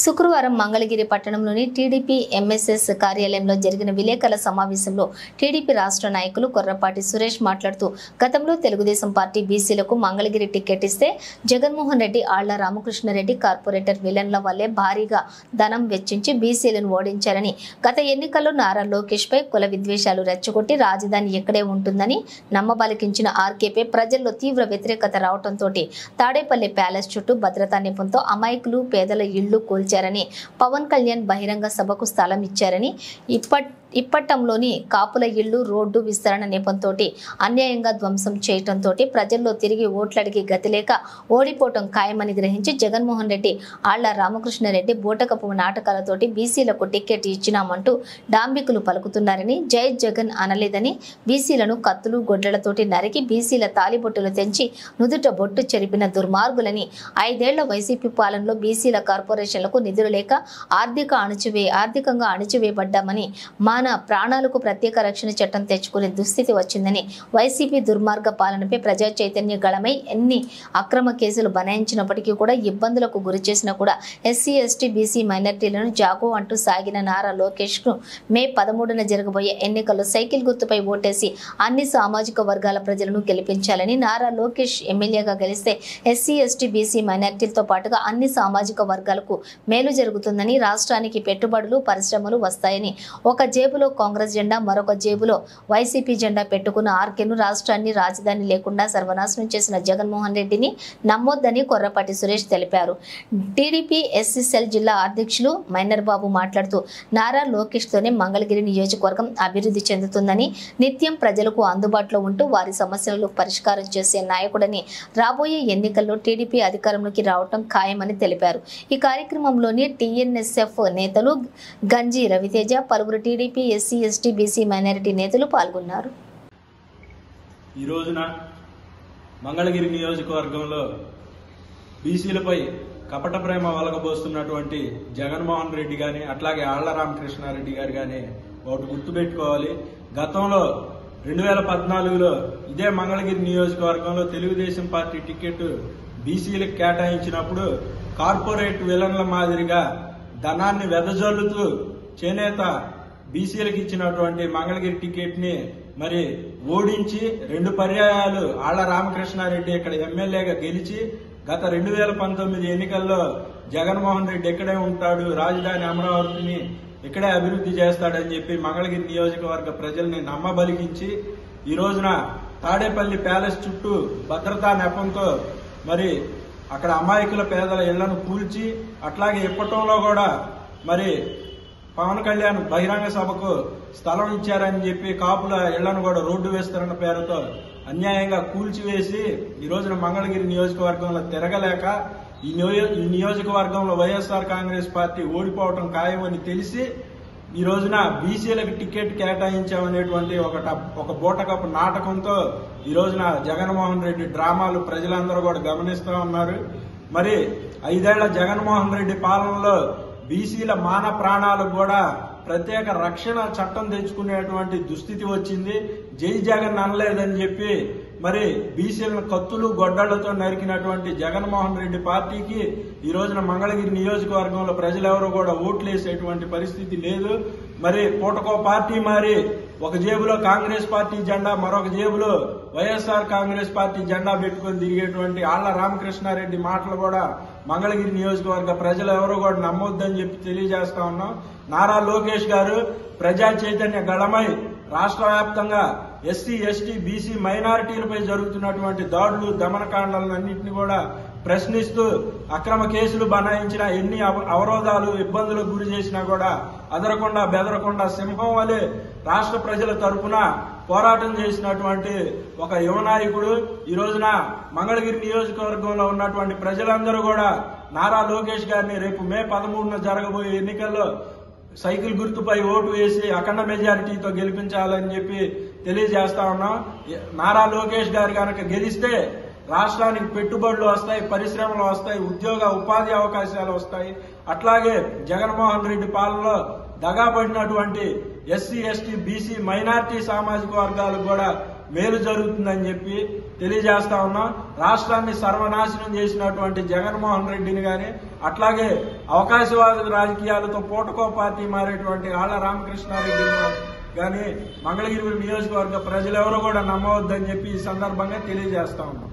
శుక్రవారం మంగళగిరి పట్టణంలోని TDP MSS కార్యాలయంలో జరిగిన విలేకరుల సమావేశంలో టీడీపీ రాష్ట్ర నాయకులు కొర్రపాటి సురేష్ మాట్లాడుతూ గతంలో తెలుగుదేశం పార్టీ బీసీలకు మంగళగిరి టికెట్ ఇస్తే జగన్మోహన్ రెడ్డి ఆళ్ల రామకృష్ణారెడ్డి కార్పొరేటర్ విలన్ల వల్లే భారీగా ధనం వెచ్చించి బీసీలను ఓడించారని, గత ఎన్నికల్లో నారా లోకేష్ పై కుల విద్వేషాలు రెచ్చగొట్టి రాజధాని ఇక్కడే ఉంటుందని నమ్మబలికించిన ఆర్కేపై ప్రజల్లో తీవ్ర వ్యతిరేకత రావడంతో తాడేపల్లి ప్యాలెస్ చుట్టూ భద్రతా నెపంతో అమాయకులు పేదల ఇళ్లు కూల్చారని, పవన్ కళ్యాణ్ బహిరంగ సభకు స్థలం ఇచ్చారని, ఇప్పట్టంలోని కాపుల ఇళ్లు రోడ్డు విస్తరణ నెపంతో అన్యాయంగా ధ్వంసం చేయడంతో ప్రజల్లో తిరిగి ఓట్లడిగి గతిలేక ఓడిపోవటం ఖాయమని గ్రహించి జగన్మోహన్ రెడ్డి ఆళ్ల రామకృష్ణారెడ్డి బూటకపు నాటకాలతోటి బీసీలకు టికెట్ ఇచ్చినామంటూ డాంబికులు పలుకుతున్నారని, జై జగన్ అనలేదని, బీసీలను కత్తులు గొడ్డలతోటి నరికి బీసీల తాలిబొట్టులు తెంచి నుదుట బొట్టు చెరిపిన దుర్మార్గులని, 5 ఏళ్ల వైసీపీ పాలనలో బీసీల కార్పొరేషన్లకు నిధులు లేక ఆర్థికంగా అణిచివేయబడ్డామని, మన ప్రాణాలకు ప్రత్యేక రక్షణ చట్టం తెచ్చుకునే దుస్థితి వచ్చిందని, వైసీపీ దుర్మార్గ పాలనపై ప్రజా చైతన్య గళమై ఎన్ని అక్రమ కేసులు బనాయించినప్పటికీ కూడా ఇబ్బందులకు గురి చేసినా కూడా ఎస్సీ ఎస్టీ బీసీ మైనార్టీలను జాగో అంటూ సాగిన నారా లోకేష్ ను మే 13న జరగబోయే ఎన్నికల్లో సైకిల్ గుర్తుపై ఓటేసి అన్ని సామాజిక వర్గాల ప్రజలను గెలిపించాలని, నారా లోకేష్ ఎమ్మెల్యేగా గెలిస్తే ఎస్సీ ఎస్టీ బీసీ మైనార్టీలతో పాటుగా అన్ని సామాజిక వర్గాలకు మేలు జరుగుతుందని, రాష్ట్రానికి పెట్టుబడులు పరిశ్రమలు వస్తాయని, ఒక జేబులో కాంగ్రెస్ జెండా మరొక జేబులో వైసీపీ జెండా పెట్టుకున్న ఆర్కేను రాష్ట్రాన్ని రాజధాని లేకుండా సర్వనాశనం చేసిన జగన్మోహన్ రెడ్డిని నమ్మొద్దని కొర్రపాటి సురేష్ తెలిపారు. టీడీపీ ఎస్సీసెల్ జిల్లా అధ్యక్షులు మైనర్ బాబు మాట్లాడుతూ నారా లోకేష్ తోనే మంగళగిరి నియోజకవర్గం అభివృద్ధి చెందుతుందని, నిత్యం ప్రజలకు అందుబాటులో ఉంటూ వారి సమస్యలను పరిష్కారం చేసే నాయకుడని, రాబోయే ఎన్నికల్లో టీడీపీ అధికారంలోకి రావటం ఖాయమని తెలిపారు. ఈ కార్యక్రమంలోని టీఎన్ఎస్ఎఫ్ నేతలు గంజి రవితేజ, పలువురు TDP SC ST BC minority నేతలు పాల్గొన్నారు. ఈ రోజున మంగళగిరి నియోజకవర్గంలో బీసీలపై కపట ప్రేమ వలకబోస్తున్నటువంటి జగన్మోహన్ రెడ్డి గాని, అట్లాగే ఆళ్ల రామకృష్ణారెడ్డి గారు గాని ఒకటి గుర్తుపెట్టుకోవాలి. గతంలో 2014లో ఇదే మంగళగిరి నియోజకవర్గంలో తెలుగుదేశం పార్టీ టికెట్ బీసీలకు కేటాయించినప్పుడు కార్పొరేట్ విలన్ల మాదిరిగా ధనాన్ని వెదజల్లుతూ చేనేత బీసీలకు ఇచ్చినటువంటి మంగళగిరి టికెట్ ని మరి ఓడించి 2 పర్యాయాలు ఆళ్ల రామకృష్ణారెడ్డి ఇక్కడ ఎమ్మెల్యేగా గెలిచి గత 2019 ఎన్నికల్లో జగన్మోహన్ రెడ్డి ఇక్కడే ఉంటాడు, రాజధాని అమరావతిని ఇక్కడే అభివృద్ధి చేస్తాడని చెప్పి మంగళగిరి నియోజకవర్గ ప్రజల్ని నమ్మబలిగించి ఈ రోజున తాడేపల్లి ప్యాలెస్ చుట్టూ భద్రతా నెపంతో మరి అక్కడ అమాయకుల పేదల ఇళ్లను కూల్చి, అట్లాగే ఇప్పటంలో కూడా మరి పవన్ కళ్యాణ్ బహిరంగ సభకు స్థలం ఇచ్చారని చెప్పి కాపుల ఇళ్లను కూడా రోడ్డు విస్తరణ పేరుతో అన్యాయంగా కూల్చివేసి ఈ రోజున మంగళగిరి నియోజకవర్గంలో తిరగలేక ఈ నియోజకవర్గంలో వైఎస్ఆర్ కాంగ్రెస్ పార్టీ ఓడిపోవటం ఖాయమని తెలిసి ఈ రోజున బీసీలకు టికెట్ కేటాయించామనేటువంటి ఒక బూటకపు నాటకంతో ఈ రోజున జగన్మోహన్ రెడ్డి డ్రామాలు ప్రజలందరూ కూడా గమనిస్తూ ఉన్నారు. మరి 5 ఏళ్ల జగన్మోహన్ రెడ్డి పాలనలో బీసీల మాన ప్రాణాలకు కూడా ప్రత్యేక రక్షణ చట్టం తెచ్చుకునేటువంటి దుస్థితి వచ్చింది. జై జగన్ అనలేదని చెప్పి మరి బీసీలను కత్తులు గొడ్డళ్లతో నరికినటువంటి జగన్మోహన్ రెడ్డి పార్టీకి ఈ రోజున మంగళగిరి నియోజకవర్గంలో ప్రజలెవరూ కూడా ఓట్లేసేటువంటి పరిస్థితి లేదు. మరి పూటకో పార్టీ మారి ఒక జేబులో కాంగ్రెస్ పార్టీ జెండా మరొక జేబులో వైఎస్ఆర్ కాంగ్రెస్ పార్టీ జెండా పెట్టుకుని తిరిగేటువంటి ఆళ్ల రామకృష్ణారెడ్డి మాటలు కూడా మంగళగిరి నియోజకవర్గ ప్రజలు ఎవరో కూడా నమ్మొద్దని చెప్పి తెలియజేస్తా ఉన్నాం. నారా లోకేష్ గారు ప్రజా చైతన్య గళమై రాష్ట్ర వ్యాప్తంగా ఎస్సీ ఎస్టీ బీసీ మైనారిటీలపై జరుగుతున్నటువంటి దాడులు దమనకాండాలన్నింటినీ కూడా ప్రశ్నిస్తూ అక్రమ కేసులు బనాయించిన, ఎన్ని అవరోధాలు ఇబ్బందులకు గురి చేసినా కూడా అదరకుండా బెదరకుండా సింహం వలె రాష్ట్ర ప్రజల తరఫున పోరాటం చేసినటువంటి ఒక యువ నాయకుడు. ఈ రోజున మంగళగిరి నియోజకవర్గంలో ఉన్నటువంటి ప్రజలందరూ కూడా నారా లోకేష్ గారిని రేపు మే 13న జరగబోయే ఎన్నికల్లో సైకిల్ గుర్తుపై ఓటు వేసి అఖండ మెజారిటీతో గెలిపించాలని చెప్పి తెలియజేస్తా ఉన్నాం. నారా లోకేష్ గారు కనుక గెలిస్తే రాష్ట్రానికి పెట్టుబడులు వస్తాయి, పరిశ్రమలు వస్తాయి, ఉపాధి అవకాశాలు వస్తాయి. అట్లాగే జగన్మోహన్ రెడ్డి పాలనలో దగాబడినటువంటి ఎస్సీ ఎస్టీ బీసీ మైనార్టీ సామాజిక వర్గాలకు కూడా మేలు జరుగుతుందని చెప్పి తెలియజేస్తా ఉన్నాం. రాష్ట్రాన్ని సర్వనాశనం చేసినటువంటి జగన్మోహన్ రెడ్డిని గాని, అట్లాగే అవకాశవాద రాజకీయాలతో పూటకో పార్టీ మారేటువంటి ఆళ్ల రామకృష్ణారెడ్డిని కానీ మంగళగిరి నియోజకవర్గ ప్రజలెవరూ కూడా నమ్మవద్దని చెప్పి ఈ సందర్భంగా తెలియజేస్తా ఉన్నాం.